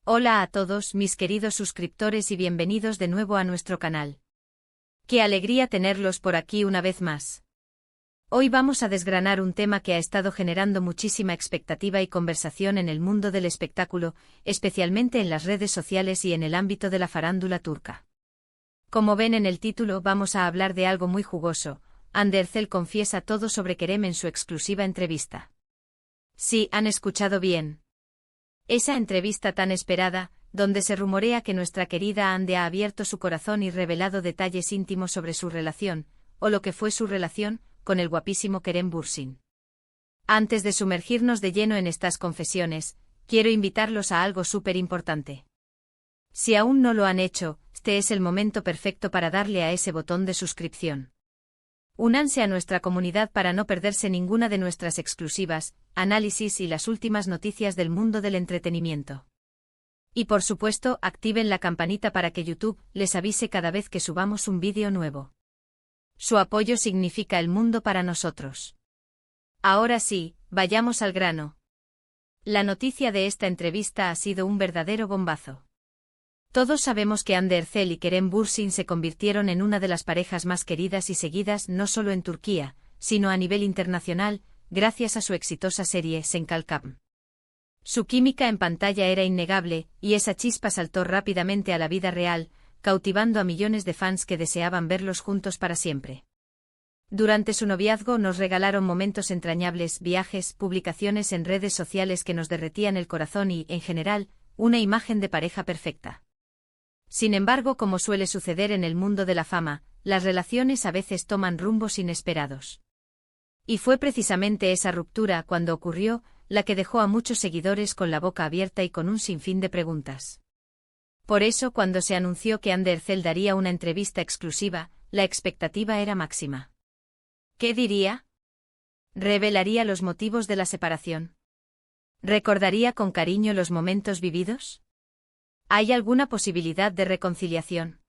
Hola a todos mis queridos suscriptores y bienvenidos de nuevo a nuestro canal. Qué alegría tenerlos por aquí una vez más. Hoy vamos a desgranar un tema que ha estado generando muchísima expectativa y conversación en el mundo del espectáculo, especialmente en las redes sociales y en el ámbito de la farándula turca. Como ven en el título, vamos a hablar de algo muy jugoso. Hande Erçel confiesa todo sobre Kerem en su exclusiva entrevista. Sí, han escuchado bien. Esa entrevista tan esperada, donde se rumorea que nuestra querida Hande ha abierto su corazón y revelado detalles íntimos sobre su relación, o lo que fue su relación, con el guapísimo Kerem Bürsin. Antes de sumergirnos de lleno en estas confesiones, quiero invitarlos a algo súper importante. Si aún no lo han hecho, este es el momento perfecto para darle a ese botón de suscripción. Únanse a nuestra comunidad para no perderse ninguna de nuestras exclusivas, análisis y las últimas noticias del mundo del entretenimiento. Y por supuesto, activen la campanita para que YouTube les avise cada vez que subamos un vídeo nuevo. Su apoyo significa el mundo para nosotros. Ahora sí, vayamos al grano. La noticia de esta entrevista ha sido un verdadero bombazo. Todos sabemos que Hande Erçel y Kerem Bürsin se convirtieron en una de las parejas más queridas y seguidas no solo en Turquía, sino a nivel internacional, gracias a su exitosa serie Sen Kalkam. Su química en pantalla era innegable, y esa chispa saltó rápidamente a la vida real, cautivando a millones de fans que deseaban verlos juntos para siempre. Durante su noviazgo nos regalaron momentos entrañables, viajes, publicaciones en redes sociales que nos derretían el corazón y, en general, una imagen de pareja perfecta. Sin embargo, como suele suceder en el mundo de la fama, las relaciones a veces toman rumbos inesperados. Y fue precisamente esa ruptura, cuando ocurrió, la que dejó a muchos seguidores con la boca abierta y con un sinfín de preguntas. Por eso, cuando se anunció que Hande Erçel daría una entrevista exclusiva, la expectativa era máxima. ¿Qué diría? ¿Revelaría los motivos de la separación? ¿Recordaría con cariño los momentos vividos? ¿Hay alguna posibilidad de reconciliación?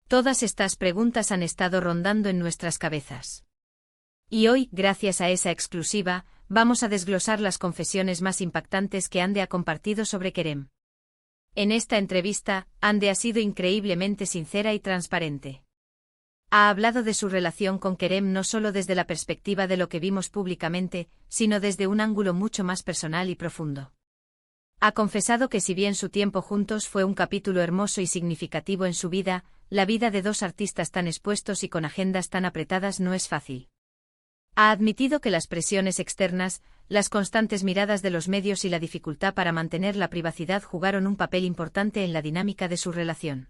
Todas estas preguntas han estado rondando en nuestras cabezas. Y hoy, gracias a esa exclusiva, vamos a desglosar las confesiones más impactantes que Hande ha compartido sobre Kerem. En esta entrevista, Hande ha sido increíblemente sincera y transparente. Ha hablado de su relación con Kerem no solo desde la perspectiva de lo que vimos públicamente, sino desde un ángulo mucho más personal y profundo. Ha confesado que si bien su tiempo juntos fue un capítulo hermoso y significativo en su vida, la vida de dos artistas tan expuestos y con agendas tan apretadas no es fácil. Ha admitido que las presiones externas, las constantes miradas de los medios y la dificultad para mantener la privacidad jugaron un papel importante en la dinámica de su relación.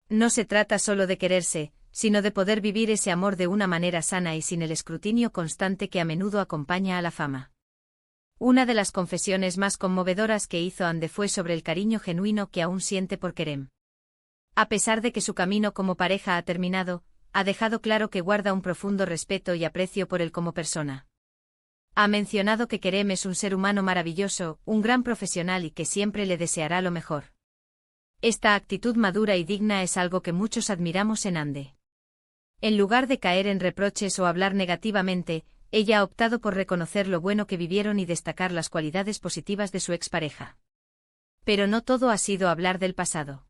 No se trata solo de quererse, sino de poder vivir ese amor de una manera sana y sin el escrutinio constante que a menudo acompaña a la fama. Una de las confesiones más conmovedoras que hizo Hande fue sobre el cariño genuino que aún siente por Kerem. A pesar de que su camino como pareja ha terminado, ha dejado claro que guarda un profundo respeto y aprecio por él como persona. Ha mencionado que Kerem es un ser humano maravilloso, un gran profesional y que siempre le deseará lo mejor. Esta actitud madura y digna es algo que muchos admiramos en Hande. En lugar de caer en reproches o hablar negativamente, ella ha optado por reconocer lo bueno que vivieron y destacar las cualidades positivas de su expareja. Pero no todo ha sido hablar del pasado.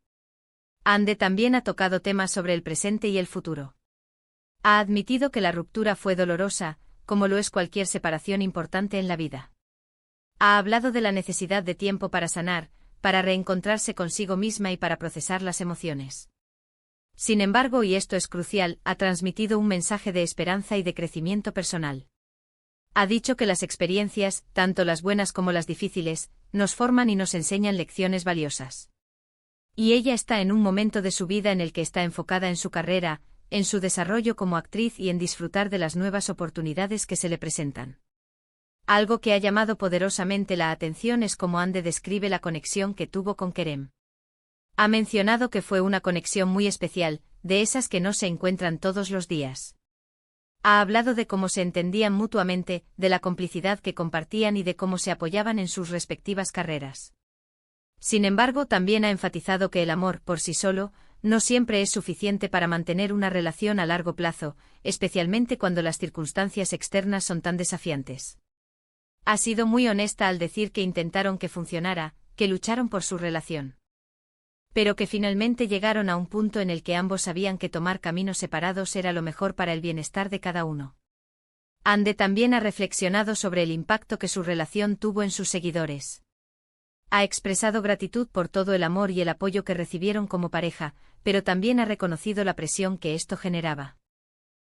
Hande también ha tocado temas sobre el presente y el futuro. Ha admitido que la ruptura fue dolorosa, como lo es cualquier separación importante en la vida. Ha hablado de la necesidad de tiempo para sanar, para reencontrarse consigo misma y para procesar las emociones. Sin embargo, y esto es crucial, ha transmitido un mensaje de esperanza y de crecimiento personal. Ha dicho que las experiencias, tanto las buenas como las difíciles, nos forman y nos enseñan lecciones valiosas. Y ella está en un momento de su vida en el que está enfocada en su carrera, en su desarrollo como actriz y en disfrutar de las nuevas oportunidades que se le presentan. Algo que ha llamado poderosamente la atención es cómo Hande describe la conexión que tuvo con Kerem. Ha mencionado que fue una conexión muy especial, de esas que no se encuentran todos los días. Ha hablado de cómo se entendían mutuamente, de la complicidad que compartían y de cómo se apoyaban en sus respectivas carreras. Sin embargo, también ha enfatizado que el amor, por sí solo, no siempre es suficiente para mantener una relación a largo plazo, especialmente cuando las circunstancias externas son tan desafiantes. Ha sido muy honesta al decir que intentaron que funcionara, que lucharon por su relación. Pero que finalmente llegaron a un punto en el que ambos sabían que tomar caminos separados era lo mejor para el bienestar de cada uno. Ande también ha reflexionado sobre el impacto que su relación tuvo en sus seguidores. Ha expresado gratitud por todo el amor y el apoyo que recibieron como pareja, pero también ha reconocido la presión que esto generaba.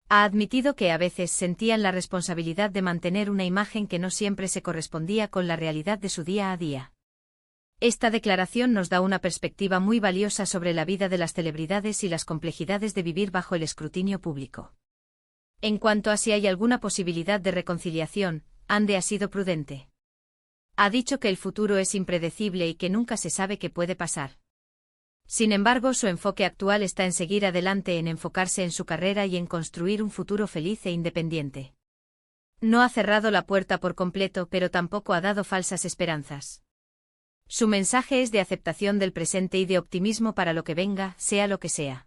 Ha admitido que a veces sentían la responsabilidad de mantener una imagen que no siempre se correspondía con la realidad de su día a día. Esta declaración nos da una perspectiva muy valiosa sobre la vida de las celebridades y las complejidades de vivir bajo el escrutinio público. En cuanto a si hay alguna posibilidad de reconciliación, Ande ha sido prudente. Ha dicho que el futuro es impredecible y que nunca se sabe qué puede pasar. Sin embargo, su enfoque actual está en seguir adelante, en enfocarse en su carrera y en construir un futuro feliz e independiente. No ha cerrado la puerta por completo, pero tampoco ha dado falsas esperanzas. Su mensaje es de aceptación del presente y de optimismo para lo que venga, sea lo que sea.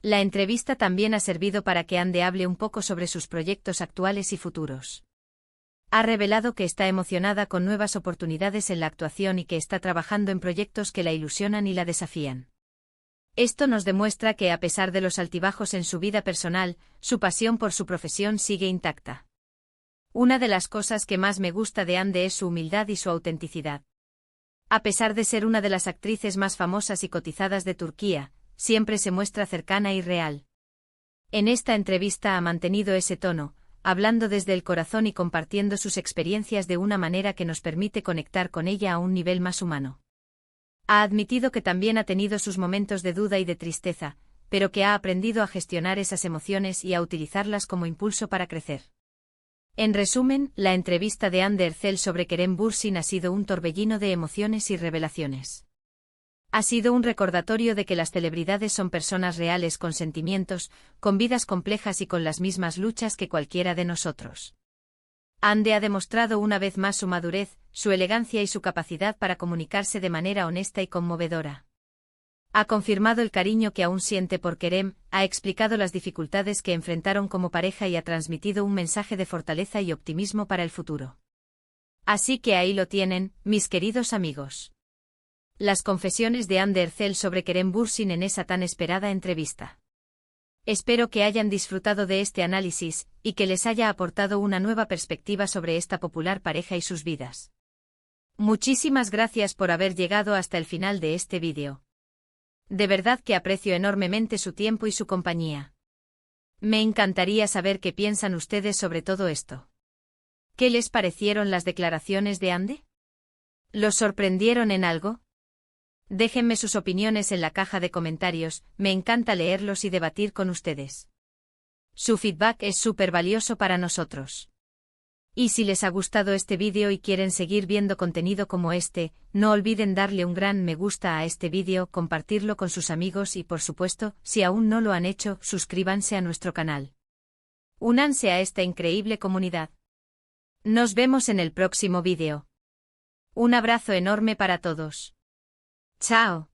La entrevista también ha servido para que Ande hable un poco sobre sus proyectos actuales y futuros. Ha revelado que está emocionada con nuevas oportunidades en la actuación y que está trabajando en proyectos que la ilusionan y la desafían. Esto nos demuestra que, a pesar de los altibajos en su vida personal, su pasión por su profesión sigue intacta. Una de las cosas que más me gusta de Ande es su humildad y su autenticidad. A pesar de ser una de las actrices más famosas y cotizadas de Turquía, siempre se muestra cercana y real. En esta entrevista ha mantenido ese tono, hablando desde el corazón y compartiendo sus experiencias de una manera que nos permite conectar con ella a un nivel más humano. Ha admitido que también ha tenido sus momentos de duda y de tristeza, pero que ha aprendido a gestionar esas emociones y a utilizarlas como impulso para crecer. En resumen, la entrevista de Ande Erçel sobre Kerem Bürsin ha sido un torbellino de emociones y revelaciones. Ha sido un recordatorio de que las celebridades son personas reales con sentimientos, con vidas complejas y con las mismas luchas que cualquiera de nosotros. Ande ha demostrado una vez más su madurez, su elegancia y su capacidad para comunicarse de manera honesta y conmovedora. Ha confirmado el cariño que aún siente por Kerem, ha explicado las dificultades que enfrentaron como pareja y ha transmitido un mensaje de fortaleza y optimismo para el futuro. Así que ahí lo tienen, mis queridos amigos. Las confesiones de Ande Erçel sobre Kerem Bürsin en esa tan esperada entrevista. Espero que hayan disfrutado de este análisis, y que les haya aportado una nueva perspectiva sobre esta popular pareja y sus vidas. Muchísimas gracias por haber llegado hasta el final de este vídeo. De verdad que aprecio enormemente su tiempo y su compañía. Me encantaría saber qué piensan ustedes sobre todo esto. ¿Qué les parecieron las declaraciones de Ande? ¿Los sorprendieron en algo? Déjenme sus opiniones en la caja de comentarios, me encanta leerlos y debatir con ustedes. Su feedback es súper valioso para nosotros. Y si les ha gustado este vídeo y quieren seguir viendo contenido como este, no olviden darle un gran me gusta a este vídeo, compartirlo con sus amigos y por supuesto, si aún no lo han hecho, suscríbanse a nuestro canal. Únanse a esta increíble comunidad. Nos vemos en el próximo vídeo. Un abrazo enorme para todos. Chao.